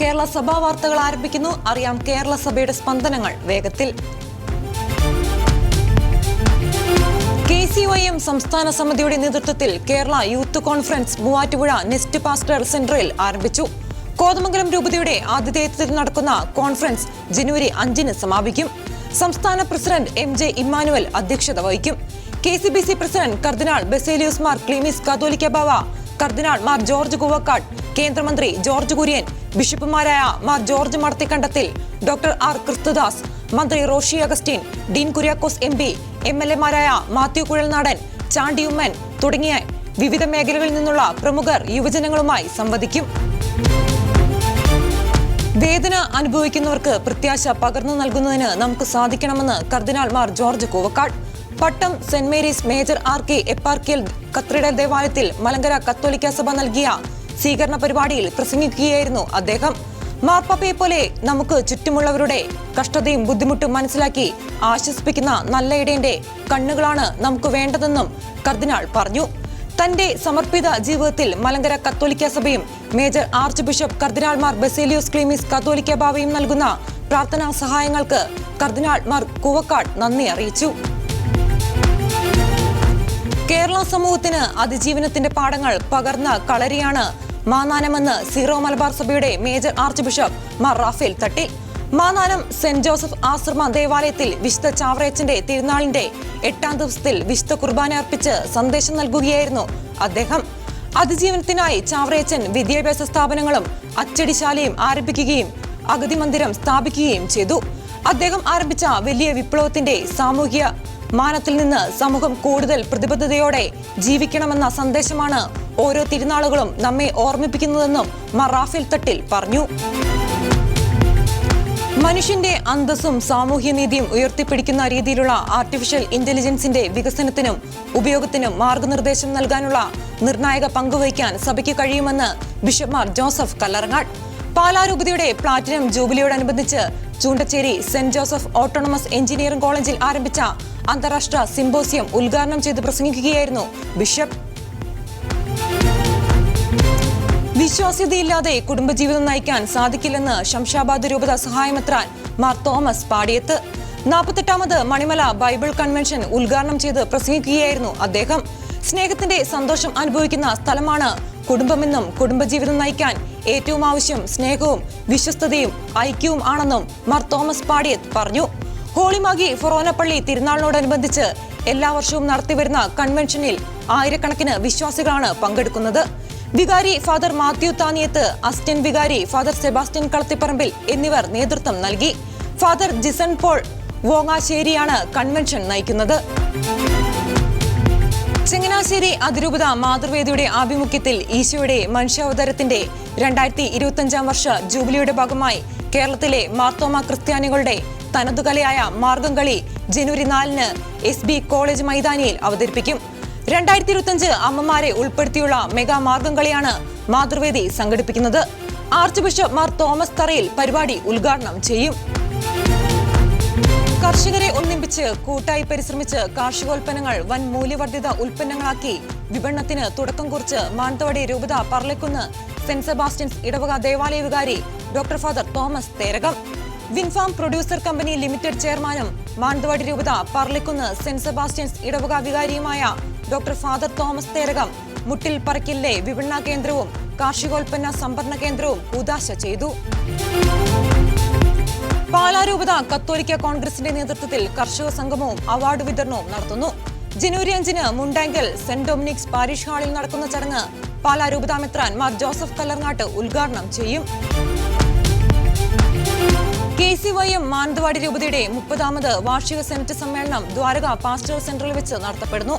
കേരള സഭാ വാർത്തകൾ ആരംഭിക്കുന്നു. അറിയാം കേരള സഭയുടെ സ്പന്ദനങ്ങൾ വേഗത്തിൽ. KCYM സംസ്ഥാന സമിതിയുടെ നേതൃത്വത്തിൽ Kerala youth conference Muvattupuzha nest pastor സെന്ററിൽ ആരംഭിച്ചു. കോതമംഗലം രൂപതയുടെ ആതിഥേയത്വത്തിൽ നടക്കുന്ന കോൺഫറൻസ് ജനുവരി 5 സമാപിക്കും. സംസ്ഥാന പ്രസിഡന്റ് MJ ഇമ്മാനുവൽ അധ്യക്ഷത വഹിക്കും. KCBC president cardinal Baselios Mar Cleemis Catholicos Bava, cardinal Mar George Koovakad, കേന്ദ്രമന്ത്രി ജോർജ് കുര്യൻ, ബിഷപ്പുമാരായ മാർ ജോർജ് മടത്തിക്കണ്ടത്തിൽ, ഡോക്ടർ R ക്രിസ്തുദാസ്, മന്ത്രി റോഷി അഗസ്റ്റിൻ, ഡീൻ കുര്യാക്കോസ് MP, MLA-മാരായ മാത്യു കുഴൽനാടൻ, ചാണ്ടി ഉമ്മൻ തുടങ്ങിയ വിവിധ മേഖലകളിൽ നിന്നുള്ള പ്രമുഖർ യുവജനങ്ങളുമായി സംവദിക്കും. വേദന അനുഭവിക്കുന്നവർക്ക് പ്രത്യാശ പകർന്നു നൽകുന്നതിന് നമുക്ക് സാധിക്കണമെന്ന് cardinal Mar George Koovakad. Pattom saint Mary's major archieparchial cathedral ദേവാലയത്തിൽ മലങ്കര കത്തോലിക്ക സഭ നൽകിയ സ്വീകരണ പരിപാടിയിൽ പ്രസംഗിക്കുകയായിരുന്നു അദ്ദേഹം. മാർപ്പാപ്പയെ പോലെ നമുക്ക് ചുറ്റുമുള്ളവരുടെ കഷ്ടതയും ബുദ്ധിമുട്ടും മനസ്സിലാക്കി ആശ്വസിപ്പിക്കുന്ന നല്ല ഇടയന്റെ കണ്ണുകളാണ് നമുക്ക് വേണ്ടതെന്നും കർദിനാൾ പറഞ്ഞു. തന്റെ സമർപ്പിത ജീവിതത്തിൽ മലങ്കര കത്തോലിക്ക സഭയും മേജർ ആർച്ച് ബിഷപ്പ് കർദിനാൾ മാർ ബസേലിയോസ് ക്ലീമിസ് കാതോലിക്ക ബാവയും നൽകുന്ന പ്രാർത്ഥനാ സഹായങ്ങൾക്ക് കർദിനാൾ മാർ കൂവക്കാട് നന്ദി അറിയിച്ചു. കേരള സമൂഹത്തിന് അതിജീവനത്തിന്റെ പാഠങ്ങൾ പകർന്ന കളരിയാണ് മാന്നാനമെന്ന് സീറോ മലബാർ സഭയുടെ major archbishop Mar Raphael Thattil. Mannanam saint Joseph ആശ്രമ ദേവാലയത്തിൽ വിശുദ്ധ ചാവറയച്ചന്റെ തിരുനാളിന്റെ 8ാം ദിവസത്തിൽ വിശുദ്ധ കുർബാന അർപ്പിച്ച് സന്ദേശം നൽകുകയായിരുന്നു അദ്ദേഹം. അതിജീവനത്തിനായി ചാവറയച്ചൻ വിദ്യാഭ്യാസ സ്ഥാപനങ്ങളും അച്ചടിശാലയും ആരംഭിക്കുകയും അഗതി മന്ദിരം സ്ഥാപിക്കുകയും ചെയ്തു. അദ്ദേഹം ആരംഭിച്ച വലിയ വിപ്ലവത്തിന്റെ സാമൂഹിക മാനത്തിൽ നിന്ന് സമൂഹം കൂടുതൽ പ്രതിബദ്ധതയോടെ ജീവിക്കണമെന്ന സന്ദേശമാണ് ഓരോ തിരുനാളുകളും നമ്മെ ഓർമ്മിപ്പിക്കുന്നതെന്നും മാർ റാഫേൽ തട്ടിൽ പറഞ്ഞു. മനുഷ്യന്റെ അന്തസ്സും സാമൂഹ്യനീതിയും ഉയർത്തിപ്പിടിക്കുന്ന രീതിയിലുള്ള ആർട്ടിഫിഷ്യൽ ഇന്റലിജൻസിന്റെ വികസനത്തിനും ഉപയോഗത്തിനും മാർഗനിർദ്ദേശം നൽകാനുള്ള നിർണായക പങ്കുവഹിക്കാൻ സഭയ്ക്ക് കഴിയുമെന്ന് ബിഷപ്പ് മാർ ജോസഫ് കല്ലറങ്ങാട്. പാലാരൂപതയുടെ പ്ലാറ്റിനം ജൂബിലിയോടനുബന്ധിച്ച് Choondacherry saint Joseph autonomous engineering കോളേജിൽ ആരംഭിച്ച അന്താരാഷ്ട്ര സിംബോസിയം ഉദ്ഘാടനം ചെയ്ത് പ്രസംഗിക്കുകയായിരുന്നു ബിഷപ്പ്. വിശ്വാസ്യതയില്ലാതെ കുടുംബജീവിതം നയിക്കാൻ സാധിക്കില്ലെന്ന് ശംഷാബാദ് രൂപത സഹായമെത്രാൻ മാർ തോമസ് പാടിയത്ത്. 48ാമത് മണിമല ബൈബിൾ കൺവെൻഷൻ ഉദ്ഘാടനം ചെയ്ത് പ്രസംഗിക്കുകയായിരുന്നു അദ്ദേഹം. സ്നേഹത്തിന്റെ സന്തോഷം അനുഭവിക്കുന്ന സ്ഥലമാണ് കുടുംബമെന്നും കുടുംബജീവിതം നയിക്കാൻ ഏറ്റവും ആവശ്യം സ്നേഹവും വിശ്വസ്തതയും ഐക്യവും ആണെന്നും മാർ തോമസ് പാടിയത്ത് പറഞ്ഞു. ഹോളിമാഗി ഫൊറോനപ്പള്ളി തിരുനാളിനോടനുബന്ധിച്ച് എല്ലാ വർഷവും നടത്തിവരുന്ന കൺവെൻഷനിൽ ആയിരക്കണക്കിന് വിശ്വാസികളാണ് പങ്കെടുക്കുന്നത്. വികാരി ഫാദർ മാത്യു താനിയത്ത്, അസിസ്റ്റന്റ് വികാരി ഫാദർ സെബാസ്റ്റ്യൻ കളത്തിപ്പറമ്പിൽ എന്നിവർ നേതൃത്വം നൽകി. ഫാദർ ജിസൺ പോൾ വോങ്ങാശ്ശേരിയാണ് കൺവെൻഷൻ നയിക്കുന്നത്. ചങ്ങനാശ്ശേരി അതിരൂപത മാതൃവേദിയുടെ ആഭിമുഖ്യത്തിൽ ഈശോയുടെ മനുഷ്യാവതാരത്തിന്റെ 2025 വർഷ ജൂബിലിയുടെ ഭാഗമായി കേരളത്തിലെ മാർത്തോമ ക്രിസ്ത്യാനികളുടെ തനതുകലയായ മാർഗംകളി ജനുവരി 4 SB കോളേജ് മൈതാനിയിൽ അവതരിപ്പിക്കും. 2025 അമ്മമാരെ ഉൾപ്പെടുത്തിയുള്ള മെഗാ മാർഗംകളിയാണ് മാതൃവേദി സംഘടിപ്പിക്കുന്നത്. ആർച്ച് ബിഷപ്പ് മാർ തോമസ് തറയിൽ പരിപാടി ഉദ്ഘാടനം ചെയ്യും. കർഷകരെ ഒന്നിപ്പിച്ച് കൂട്ടായി പരിശ്രമിച്ച് കാർഷികോൽപ്പന്നങ്ങൾ വൻ മൂല്യവർദ്ധിത ഉൽപ്പന്നങ്ങളാക്കി വിപണനത്തിന് തുടക്കം കുറിച്ച് മാനന്തവാടി രൂപത പറളിക്കുന്ന് സെന്റ് സെബാസ്റ്റ്യൻസ് ഇടവക ദേവാലയ വികാരി doctor father Thomas Therakam, Winfarm producer company limited ചെയർമാനും മാനന്തവാടി രൂപത പറളിക്കുന്ന് സെന്റ് സെബാസ്റ്റ്യൻസ് ഇടവക വികാരിയുമായ ഡോക്ടർ ഫാദർ തോമസ് തേരകം മുട്ടിൽ പറക്കിലെ വിപണന കേന്ദ്രവും കാർഷികോൽപ്പന്ന സംഭരണ കേന്ദ്രവും ഉദാശ ചെയ്തു. പാലാരൂപത കത്തോലിക്ക കോൺഗ്രസിന്റെ നേതൃത്വത്തിൽ കർഷക സംഗമവും അവാർഡ് വിതരണവും നടത്തുന്നു. ജനുവരി 5 മുണ്ടാങ്കൽ സെന്റ് ഡൊമിനിക്സ് പാരിഷ് ഹാളിൽ നടക്കുന്ന ചടങ്ങ് പാലാരൂപത മെത്രാൻ മാർ ജോസഫ് കല്ലർങ്ങാട്ട് ഉദ്ഘാടനം ചെയ്യും. KCYM മാനന്തവാടി രൂപതയുടെ 30ാമത് വാർഷിക സെനറ്റ് സമ്മേളനം ദ്വാരക പാസ്റ്റർ സെന്ററിൽ വെച്ച് നടത്തപ്പെടുന്നു.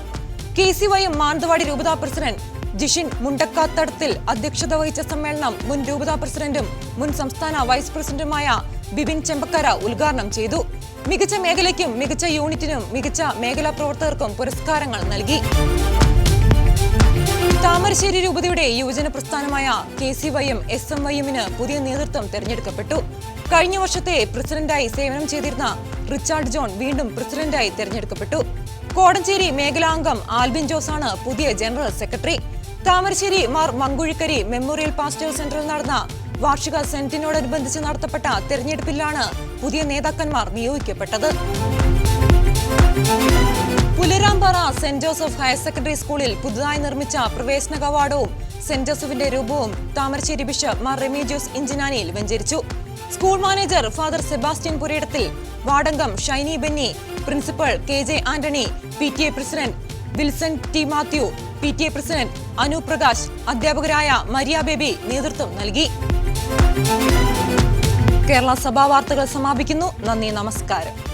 KCYM മാനന്തവാടി രൂപത പ്രസിഡന്റ് ജിഷിൻ മുണ്ടക്കാത്തടത്തിൽ അധ്യക്ഷത വഹിച്ച സമ്മേളനം മുൻ രൂപത പ്രസിഡന്റും മുൻ സംസ്ഥാന വൈസ് പ്രസിഡന്റുമായ ബിബിൻ ചെമ്പക്കര ഉദ്ഘാടനം ചെയ്തു. മികച്ച മേഖലയ്ക്കും മികച്ച യൂണിറ്റിനും മികച്ച മേഖലാ പ്രവർത്തകർക്കും പുരസ്കാരങ്ങൾ നൽകി. താമരശ്ശേരി രൂപതയുടെ യുവജന പ്രസ്ഥാനമായ KCYM SMYM-ന് പുതിയ നേതൃത്വം തെരഞ്ഞെടുക്കപ്പെട്ടു. കഴിഞ്ഞ വർഷത്തെ പ്രസിഡന്റായി സേവനം ചെയ്തിരുന്ന റിച്ചാർഡ് ജോൺ വീണ്ടും പ്രസിഡന്റായി തെരഞ്ഞെടുക്കപ്പെട്ടു. കോടഞ്ചേരി മേഖലാംഗം ആൽബിൻ ജോസാണ് പുതിയ general secretary. Thamarassery Mar Mankuzhikary memorial pastors സെന്ററിൽ നടന്ന വാർഷിക സെനറ്റിനോടനുബന്ധിച്ച് നടത്തപ്പെട്ട തെരഞ്ഞെടുപ്പിലാണ് പുതിയ നേതാക്കന്മാർ നിയോഗിക്കപ്പെട്ടത്. Pularampara saint Joseph higher secondary സ്കൂളിൽ പുതുതായി നിർമ്മിച്ച പ്രവേശന കവാടവും സെന്റ് ജോസഫിന്റെ രൂപവും താമരശ്ശേരി ബിഷപ്പ് മാർ റെമീജിയോസ് ഇഞ്ചനാനിയിൽ വെഞ്ചരിച്ചു. School manager father Sebastian Purayidathil, വാർഡംഗം Shiny Benny, principal KJ Antony, PTA president Wilson T Mathew, PTA president Anu Prakash, അധ്യാപകരായ മരിയ ബേബി നേതൃത്വം നൽകി. കേരള സഭാ വാർത്തകൾ സമാപിക്കുന്നു. നന്ദി, നമസ്കാരം.